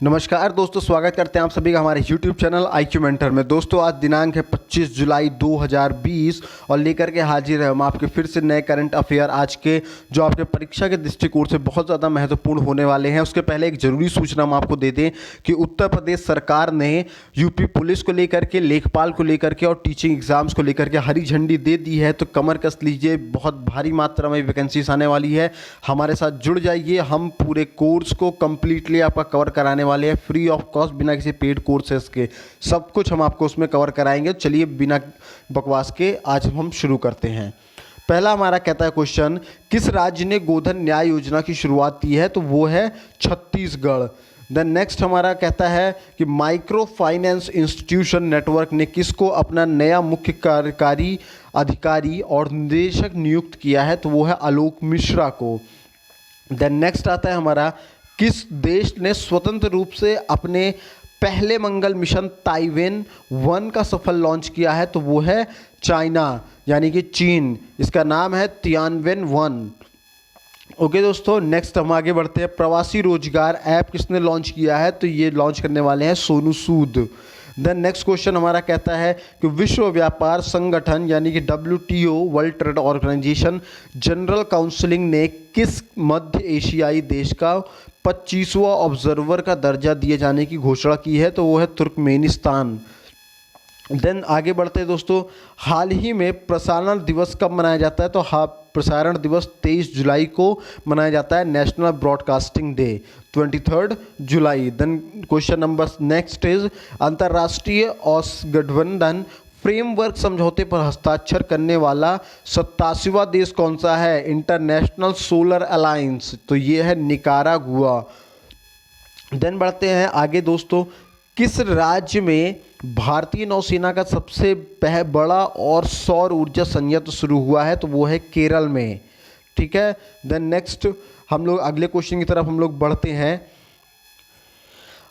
नमस्कार दोस्तों, स्वागत करते हैं आप सभी का हमारे YouTube चैनल IQ मेंटर में। दोस्तों आज दिनांक है 25 जुलाई 2020 और लेकर के हाजिर है हम आपके फिर से नए करंट अफेयर आज के जो आपके परीक्षा के दृष्टिकोण से बहुत ज़्यादा महत्वपूर्ण होने वाले हैं। उसके पहले एक ज़रूरी सूचना हम आपको दे दें कि उत्तर प्रदेश सरकार ने यूपी पुलिस को लेकर के, लेखपाल को लेकर के और टीचिंग एग्ज़ाम्स को लेकर के हरी झंडी दे दी है। तो कमर कस लीजिए, बहुत भारी मात्रा में वैकेंसीज आने वाली है। हमारे साथ जुड़ जाइए, हम पूरे कोर्स को कम्प्लीटली आपका कवर कराने वाले हैं फ्री ऑफ कॉस्ट, बिना किसी पेड कोर्सेस के। सब कुछ हम आपको उसमें कवर कराएंगे। चलिए बिना बकवास के आज हम शुरू करते हैं। पहला हमारा कहता है क्वेश्चन, किस राज्य ने गोधन न्याय योजना की शुरुआत की है? तो वो है छत्तीसगढ़। देन नेक्स्ट हमारा कहता है कि माइक्रो फाइनेंस इंस्टीट्यूशन नेटवर्क ने किसको अपना नया मुख्य कार्यकारी अधिकारी और निदेशक नियुक्त किया है? तो वो है आलोक मिश्रा को। देन नेक्स्ट आता है हमारा, किस देश ने स्वतंत्र रूप से अपने पहले मंगल मिशन ताइवेन 1 का सफल लॉन्च किया है? तो वो है चाइना, यानी कि चीन। इसका नाम है तियानवेन 1। ओके दोस्तों, नेक्स्ट हम आगे बढ़ते हैं। प्रवासी रोजगार ऐप किसने लॉन्च किया है? तो ये लॉन्च करने वाले हैं Sonu Sood. Then next question हमारा कहता है कि विश्व व्यापार संगठन यानी कि WTO World Trade Organization General counselling ने किस मध्य एशियाई देश का 25वां ऑब्जर्वर का दर्जा दिए जाने की घोषणा की है? तो वो है तुर्कमेनिस्तान। देन आगे बढ़ते हैं दोस्तों, हाल ही में प्रसारण दिवस कब मनाया जाता है? तो प्रसारण दिवस 23 जुलाई को मनाया जाता है, नेशनल ब्रॉडकास्टिंग डे 23 जुलाई। Then question number next is, अंतर्राष्ट्रीय औषधगठबंधन फ्रेमवर्क समझौते पर हस्ताक्षर करने वाला 87वां देश कौन सा है? International solar alliance. तो ये है निकारागुआ। देन बढ़ते हैं आगे दोस्तों, किस राज्य में भारतीय नौसेना का सबसे बड़ा और सौर ऊर्जा संयंत्र शुरू हुआ है? तो वो है केरल में। ठीक है। देन नेक्स्ट हम लोग अगले क्वेश्चन की तरफ हम लोग बढ़ते हैं।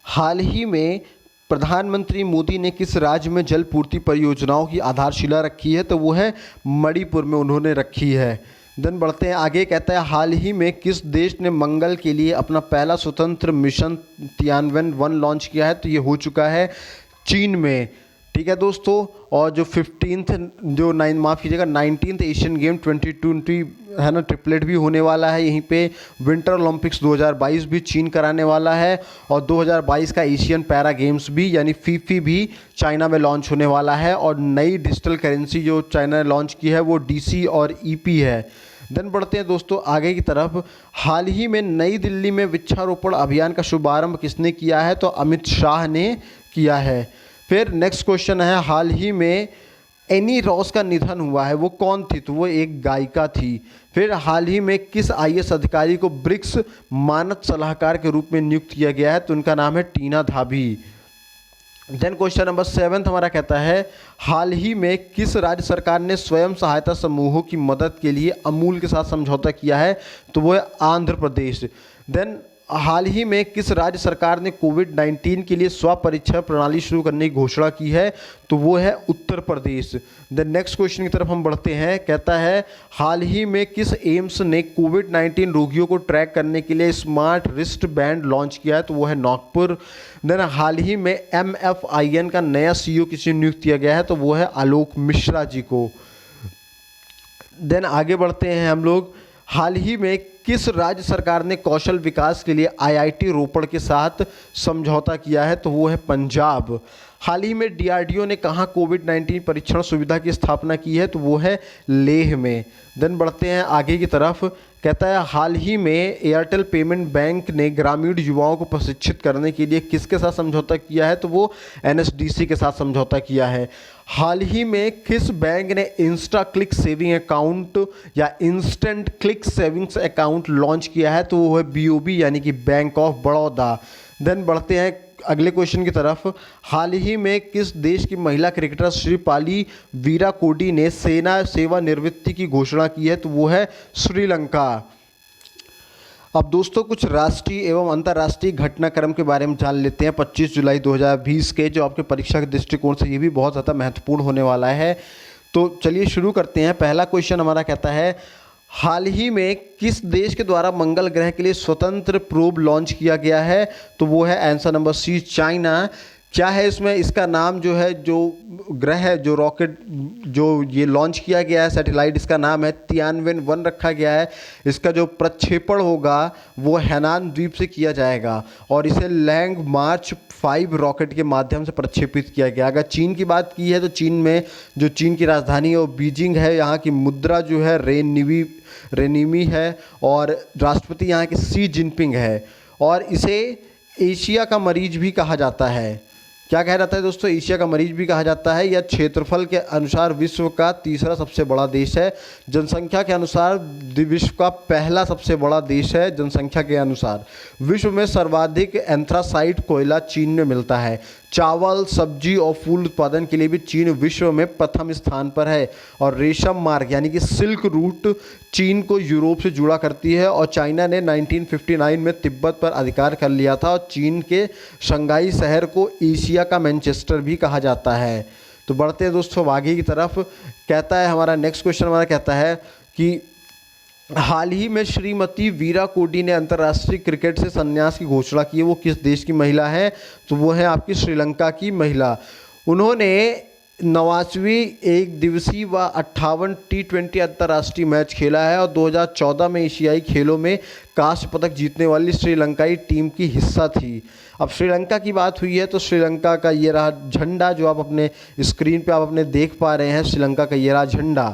हाल ही में प्रधानमंत्री मोदी ने किस राज्य में जल पूर्ति परियोजनाओं की आधारशिला रखी है? तो वो है मणिपुर में उन्होंने रखी है। देन बढ़ते हैं आगे, कहता है हाल ही में किस देश ने मंगल के लिए अपना पहला स्वतंत्र मिशन तियानवेन 1 लॉन्च किया है? तो ये हो चुका है चीन में। ठीक है दोस्तों, और जो 19th एशियन गेम 2020 है ना, ट्रिपलेट भी होने वाला है यहीं पे। विंटर ओलंपिक्स 2022 भी चीन कराने वाला है और 2022 का एशियन पैरा गेम्स भी यानी फीफी भी चाइना में लॉन्च होने वाला है। और नई डिजिटल करेंसी जो चाइना ने लॉन्च की है वो DC और EP है। देन बढ़ते हैं दोस्तों आगे की तरफ। हाल ही में नई दिल्ली में वृक्षारोपण अभियान का शुभारंभ किसने किया है? तो अमित शाह ने किया है। फिर नेक्स्ट क्वेश्चन है, हाल ही में एनी रॉस का निधन हुआ है, वो कौन थी? तो वो एक गायिका थी। फिर हाल ही में किस IAS अधिकारी को ब्रिक्स मानद सलाहकार के रूप में नियुक्त किया गया है? तो उनका नाम है टीना धाबी। देन क्वेश्चन नंबर 7 हमारा कहता है, हाल ही में किस राज्य सरकार ने स्वयं सहायता समूहों की मदद के लिए अमूल के साथ समझौता किया है? तो वो है आंध्र प्रदेश। देन हाल ही में किस राज्य सरकार ने कोविड-19 के लिए स्वपरीक्षण प्रणाली शुरू करने की घोषणा की है? तो वो है Uttar Pradesh. The next question की तरफ हम बढ़ते हैं। कहता है हाल ही में किस एम्स ने कोविड-19 रोगियों को ट्रैक करने के लिए स्मार्ट रिस्ट बैंड लॉन्च किया है? तो वो है नागपुर। देन हाल ही में MFIN का नया CEO किसे नियुक्त किया गया है? तो वो है आलोक मिश्रा जी को। देन आगे बढ़ते हैं हम लोग, हाल ही में किस राज्य सरकार ने कौशल विकास के लिए IIT रोपड़ के साथ समझौता किया है? तो वो है पंजाब। हाल ही में DRDO ने कहाँ कोविड-19 परीक्षण सुविधा की स्थापना की है? तो वो है लेह में। देन बढ़ते हैं आगे की तरफ। कहता है हाल ही में एयरटेल पेमेंट बैंक ने ग्रामीण युवाओं को प्रशिक्षित करने के लिए किसके साथ समझौता किया है? तो वो NSDC के साथ समझौता किया है। हाल ही में किस बैंक ने इंस्टा क्लिक सेविंग अकाउंट या instant click savings account launch किया है? तो वो है BOB यानी कि बैंक ऑफ बड़ौदा। देन बढ़ते हैं अगले क्वेश्चन की तरफ। हाल ही में किस देश की महिला क्रिकेटर श्रीपाली वीराकोडी ने सेना सेवानिवृत्ति की घोषणा की है? तो वो है श्रीलंका। अब दोस्तों कुछ राष्ट्रीय एवं अंतर्राष्ट्रीय घटनाक्रम के बारे में जान लेते हैं 25 जुलाई 2020 के, जो आपके परीक्षा के दृष्टिकोण से ये भी बहुत ज़्यादा महत्वपूर्ण होने वाला है। तो चलिए शुरू करते हैं। पहला क्वेश्चन हमारा कहता है, हाल ही में किस देश के द्वारा मंगल ग्रह के लिए स्वतंत्र प्रोब लॉन्च किया गया है? तो वो है आंसर नंबर सी, चाइना। क्या है इसमें, इसका नाम जो है, जो ग्रह है, जो रॉकेट जो ये लॉन्च किया गया है सैटेलाइट, इसका नाम है तियानवेन-1 रखा गया है। इसका जो प्रक्षेपण होगा वो हैनान द्वीप से किया जाएगा और इसे लैंग मार्च 5 रॉकेट के माध्यम से प्रक्षेपित किया गया। अगर चीन की बात की है तो चीन में जो चीन की राजधानी है वो बीजिंग है। यहाँ की मुद्रा जो है रेनिमी है और राष्ट्रपति यहाँ के शी जिनपिंग है और इसे एशिया का मरीज भी कहा जाता है। क्या कहा जाता है दोस्तों? एशिया का मरीज भी कहा जाता है। यह क्षेत्रफल के अनुसार विश्व का तीसरा सबसे बड़ा देश है। जनसंख्या के अनुसार विश्व का पहला सबसे बड़ा देश है। जनसंख्या के अनुसार विश्व में सर्वाधिक एंथ्रासाइट कोयला चीन में मिलता है। चावल, सब्जी और फूल उत्पादन के लिए भी चीन विश्व में प्रथम स्थान पर है और रेशम मार्ग यानी कि सिल्क रूट चीन को यूरोप से जुड़ा करती है और चाइना ने 1959 में तिब्बत पर अधिकार कर लिया था और चीन के शंघाई शहर को एशिया का मैनचेस्टर भी कहा जाता है। तो बढ़ते हैं दोस्तों आगे की तरफ। कहता है हमारा नेक्स्ट क्वेश्चन हमारा कहता है कि हाल ही में श्रीमती विराट कोहली ने अंतर्राष्ट्रीय क्रिकेट से संन्यास की घोषणा की है। वो किस देश की महिला है? तो वो है आपकी श्रीलंका की महिला। उन्होंने 89वीं एक दिवसीय व 58 T20 अंतर्राष्ट्रीय मैच खेला है और 2014 में एशियाई खेलों में कांस्य पदक जीतने वाली श्रीलंकाई टीम की हिस्सा थी। अब श्रीलंका की बात हुई है तो श्रीलंका का ये रहा झंडा जो आप अपने स्क्रीन पे आप अपने देख पा रहे हैं। श्रीलंका का ये रहा झंडा,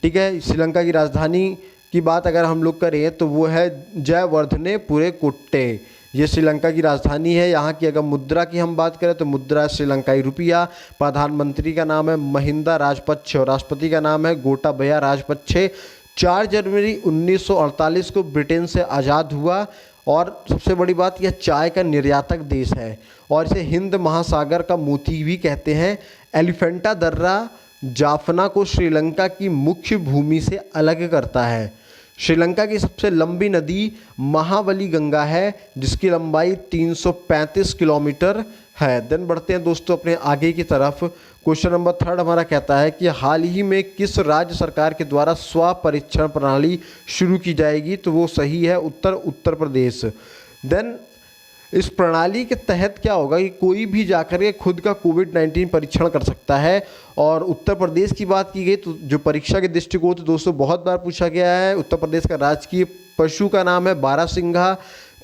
ठीक है। श्रीलंका की राजधानी की बात अगर हम लोग करें तो वो है जयवर्धने पुरे कुट्टे। ये श्रीलंका की राजधानी है। यहाँ की अगर मुद्रा की हम बात करें तो मुद्रा श्रीलंकाई रुपया। प्रधानमंत्री का नाम है महिंदा राजपक्षे और राष्ट्रपति का नाम है गोटाबया राजपक्षे। 4 जनवरी 1948 को ब्रिटेन से आज़ाद हुआ और सबसे बड़ी बात, यह चाय का निर्यातक देश है और इसे हिंद महासागर का मोती भी कहते हैं। एलिफेंटा दर्रा जाफना को श्रीलंका की मुख्य भूमि से अलग करता है। श्रीलंका की सबसे लंबी नदी महाबली गंगा है जिसकी लंबाई 335 किलोमीटर है। देन बढ़ते हैं दोस्तों अपने आगे की तरफ। क्वेश्चन नंबर 3 हमारा कहता है कि हाल ही में किस राज्य सरकार के द्वारा स्व परीक्षण प्रणाली शुरू की जाएगी? तो वो सही है उत्तर प्रदेश। देन इस प्रणाली के तहत क्या होगा कि कोई भी जाकर के खुद का कोविड-19 परीक्षण कर सकता है। और उत्तर प्रदेश की बात की गई तो जो परीक्षा के दृष्टिकोण से दोस्तों बहुत बार पूछा गया है। उत्तर प्रदेश का राजकीय पशु का नाम है बारहसिंघा,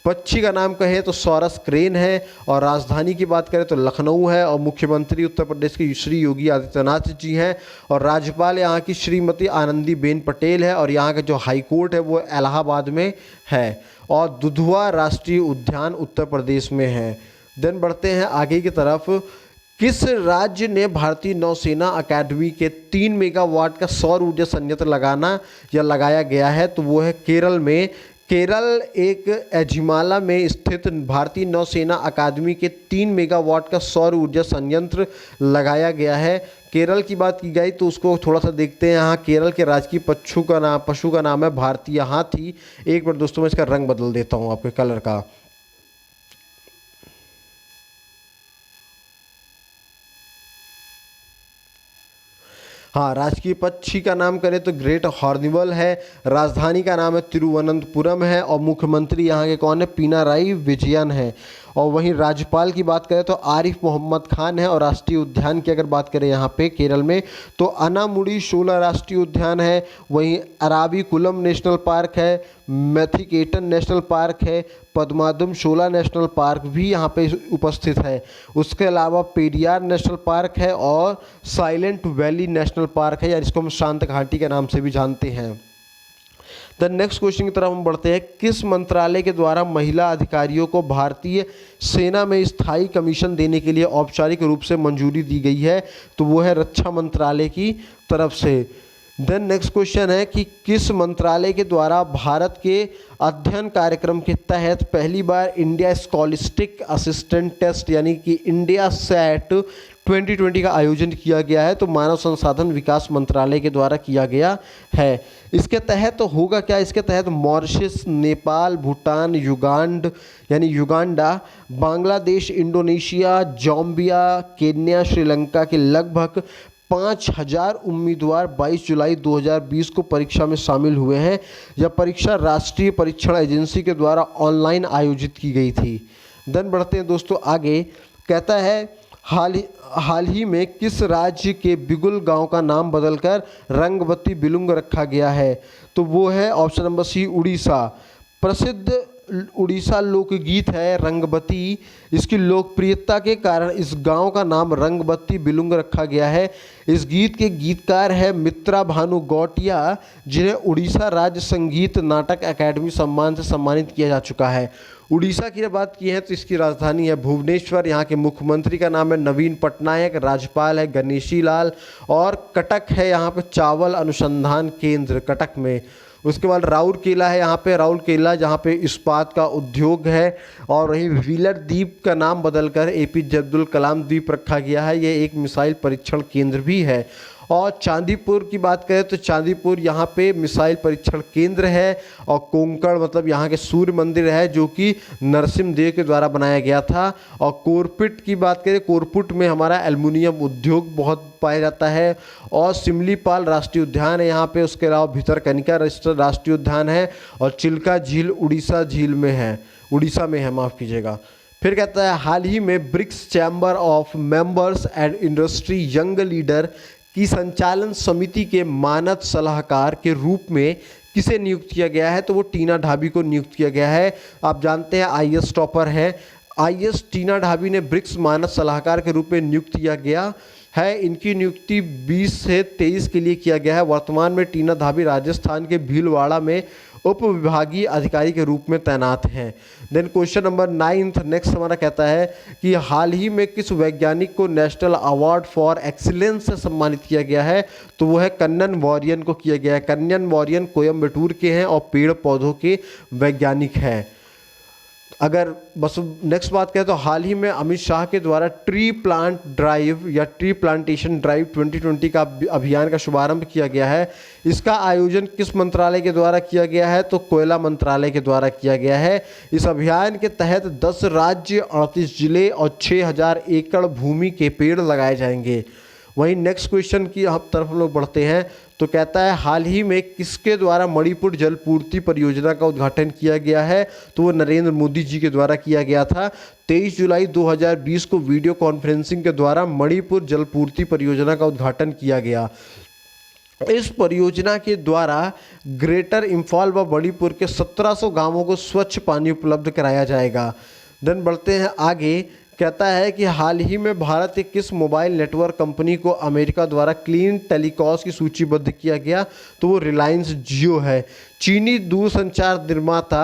पक्षी का नाम कहें तो सॉरस क्रेन है और राजधानी की बात करें तो लखनऊ है और मुख्यमंत्री उत्तर प्रदेश के श्री योगी आदित्यनाथ जी हैं और राज्यपाल यहाँ की श्रीमती आनंदीबेन पटेल है और यहाँ का जो हाई कोर्ट है वो इलाहाबाद में है और दुधवा राष्ट्रीय उद्यान उत्तर प्रदेश में है। देन बढ़ते हैं आगे की तरफ। किस राज्य ने भारतीय नौसेना अकादमी के 3 मेगावाट का सौर ऊर्जा संयंत्र लगाया गया है? तो वो है केरल में। केरल एक एझिमाला में स्थित भारतीय नौसेना अकादमी के 3 मेगावाट का सौर ऊर्जा संयंत्र लगाया गया है। केरल की बात की गई तो उसको थोड़ा सा देखते हैं। यहाँ केरल के राजकीय पशु का नाम है भारतीय हाथी। एक बार दोस्तों मैं इसका रंग बदल देता हूँ आपके कलर का। हाँ, राजकीय पक्षी का नाम करें तो ग्रेट हॉर्निवल है। राजधानी का नाम है तिरुवनंतपुरम है और मुख्यमंत्री यहाँ के कौन है? पिनाराई विजयन है। और वहीं राज्यपाल की बात करें तो आरिफ मोहम्मद खान है और राष्ट्रीय उद्यान की अगर बात करें यहाँ पे केरल में तो अनामुडी शोला राष्ट्रीय उद्यान है। वहीं अराविकुलम नेशनल पार्क है, मैथिकेटन नेशनल पार्क है, पद्मादम शोला नेशनल पार्क भी यहाँ पे उपस्थित है। उसके अलावा पेरियार नेशनल पार्क है और साइलेंट वैली नेशनल पार्क है या जिसको हम शांत घाटी के नाम से भी जानते हैं। द नेक्स्ट क्वेश्चन की तरफ हम बढ़ते हैं। किस मंत्रालय के द्वारा महिला अधिकारियों को भारतीय सेना में स्थायी कमीशन देने के लिए औपचारिक रूप से मंजूरी दी गई है? तो वो है रक्षा मंत्रालय की तरफ से। देन नेक्स्ट क्वेश्चन है कि किस मंत्रालय के द्वारा भारत के अध्ययन कार्यक्रम के तहत पहली बार इंडिया स्कॉलिस्टिक असिस्टेंट टेस्ट यानी कि इंडिया सेट 2020 का आयोजन किया गया है? तो मानव संसाधन विकास मंत्रालय के द्वारा किया गया है। इसके तहत तो होगा क्या? इसके तहत Mauritius, Nepal, Bhutan, Uganda, Bangladesh, Indonesia, Zambia, Kenya, Sri Lanka के लगभग 5000 उम्मीदवार 22 जुलाई 2020 को परीक्षा में शामिल हुए हैं। यह परीक्षा राष्ट्रीय परीक्षण एजेंसी के द्वारा ऑनलाइन आयोजित की गई थी। देन बढ़ते हैं दोस्तों आगे। कहता है हाल ही में किस राज्य के बिगुल गांव का नाम बदलकर रंगबत्ती बिलुंग रखा गया है? तो वो है ऑप्शन नंबर सी, उड़ीसा। प्रसिद्ध उड़ीसा लोकगीत है रंगबत्ती। इसकी लोकप्रियता के कारण इस गांव का नाम रंगबत्ती बिलुंग रखा गया है। इस गीत के गीतकार है मित्रा भानु गौटिया, जिन्हें उड़ीसा राज्य संगीत नाटक अकादमी सम्मान से सम्मानित किया जा चुका है। उड़ीसा की बात की है तो इसकी राजधानी है भुवनेश्वर। यहाँ के मुख्यमंत्री का नाम है नवीन पटनायक, राज्यपाल है गणेशी लाल, और कटक है यहाँ पे चावल अनुसंधान केंद्र कटक में। उसके बाद राउरकेला है यहाँ पे, राउरकेला जहाँ पे इस्पात का उद्योग है। और वहीं व्हीलर द्वीप का नाम बदलकर APJ अब्दुल कलाम द्वीप रखा गया है। ये एक मिसाइल परीक्षण केंद्र भी है। और चांदीपुर की बात करें तो चांदीपुर यहाँ पे मिसाइल परीक्षण केंद्र है। और कोंकण मतलब यहाँ के सूर्य मंदिर है, जो कि नरसिम्हदेव के द्वारा बनाया गया था। और कोरपुट की बात करें, कोरपुट में हमारा एल्युमिनियम उद्योग बहुत पाया जाता है। और सिमलीपाल राष्ट्रीय उद्यान है यहाँ पे। उसके अलावा भितरकनिका राष्ट्रीय उद्यान है। और चिल्का झील उड़ीसा झील में है, उड़ीसा में है, माफ़ कीजिएगा। फिर कहता है हाल ही में BRICS chamber of members and industry young leader की संचालन समिति के मानद सलाहकार के रूप में किसे नियुक्त किया गया है? तो वो टीना ढाबी को नियुक्त किया गया है। आप जानते हैं IAS टॉपर है। IAS टीना ढाबी ने ब्रिक्स मानद सलाहकार के रूप में नियुक्त किया गया है। इनकी नियुक्ति 20 से 23 के लिए किया गया है। वर्तमान में टीना ढाबी राजस्थान के भीलवाड़ा में उप विभागीय अधिकारी के रूप में तैनात हैं। देन क्वेश्चन नंबर 9 नेक्स्ट हमारा कहता है कि हाल ही में किस वैज्ञानिक को नेशनल अवार्ड फॉर एक्सीलेंस से सम्मानित किया गया है? तो वो है कन्नन वॉरियन को किया गया है। कन्नन वॉरियन कोयम्बटूर के हैं और पेड़ पौधों के वैज्ञानिक हैं। अगर बस नेक्स्ट बात करें तो हाल ही में अमित शाह के द्वारा ट्री प्लांट ड्राइव या ट्री प्लांटेशन ड्राइव 2020 का अभियान का शुभारंभ किया गया है। इसका आयोजन किस मंत्रालय के द्वारा किया गया है? तो कोयला मंत्रालय के द्वारा किया गया है। इस अभियान के तहत 10 राज्य, 38 जिले और 6000 एकड़ भूमि के पेड़ लगाए जाएंगे। वहीं नेक्स्ट क्वेश्चन की तरफ हम लोग बढ़ते हैं तो कहता है हाल ही में किसके द्वारा मणिपुर जलपूर्ति परियोजना का उद्घाटन किया गया है? तो वो नरेंद्र मोदी जी के द्वारा किया गया था। 23 जुलाई 2020 को वीडियो कॉन्फ्रेंसिंग के द्वारा मणिपुर जलपूर्ति परियोजना का उद्घाटन किया गया। इस परियोजना के द्वारा ग्रेटर इम्फाल व मणिपुर के 1700 गांवों को स्वच्छ पानी उपलब्ध कराया जाएगा। देन बढ़ते हैं आगे। कहता है कि हाल ही में भारत के किस मोबाइल नेटवर्क कंपनी को अमेरिका द्वारा क्लीन टेलीकॉम की सूचीबद्ध किया गया? तो वो रिलायंस जियो है। चीनी दूरसंचार निर्माता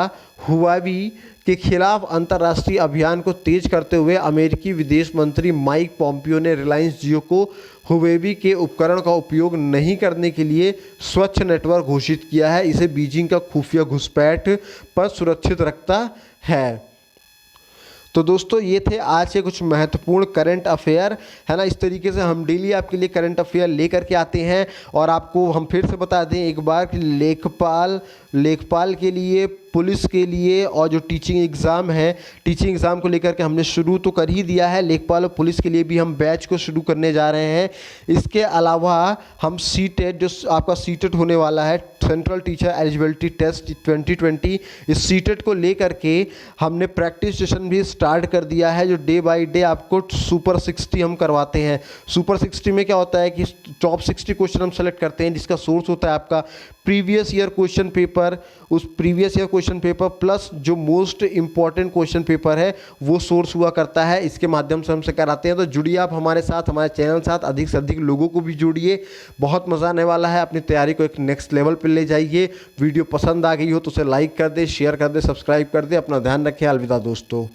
हुआवी के खिलाफ अंतर्राष्ट्रीय अभियान को तेज करते हुए अमेरिकी विदेश मंत्री माइक पॉम्पियो ने रिलायंस जियो को हुवेबी के उपकरण का उपयोग नहीं करने के लिए स्वच्छ नेटवर्क घोषित किया है। इसे बीजिंग का खुफिया घुसपैठ पर सुरक्षित रखता है। तो दोस्तों ये थे आज के कुछ महत्वपूर्ण करंट अफेयर, है ना। इस तरीके से हम डेली आपके लिए करंट अफेयर लेकर के आते हैं। और आपको हम फिर से बता दें एक बार कि लेखपाल के लिए, पुलिस के लिए और जो टीचिंग एग्ज़ाम है, टीचिंग एग्ज़ाम को लेकर के हमने शुरू तो कर ही दिया है। लेखपाल और पुलिस के लिए भी हम बैच को शुरू करने जा रहे हैं। इसके अलावा हम सीटेट, जो आपका सीटेट होने वाला है, सेंट्रल टीचर एलिजिबिलिटी टेस्ट 2020, इस सीटेट को लेकर के हमने प्रैक्टिस सेशन भी स्टार्ट कर दिया है, जो डे बाय डे आपको सुपर 60 हम करवाते हैं। सुपर 60 में क्या होता है कि टॉप 60 क्वेश्चन हम सेलेक्ट करते हैं, जिसका सोर्स होता है आपका प्रीवियस ईयर क्वेश्चन पेपर। उस previous year question paper plus जो मोस्ट इंपॉर्टेंट क्वेश्चन पेपर है वो सोर्स हुआ करता है। इसके माध्यम से हमसे कराते हैं। तो जुड़िए आप हमारे साथ, हमारे चैनल साथ, अधिक से अधिक लोगों को भी जोड़िए। बहुत मज़ा आने वाला है। अपनी तैयारी को एक नेक्स्ट लेवल पर ले जाइए। वीडियो पसंद आ गई हो तो उसे लाइक कर दे, शेयर कर दे, सब्सक्राइब कर दे। अपना ध्यान रखें। अलविदा दोस्तों।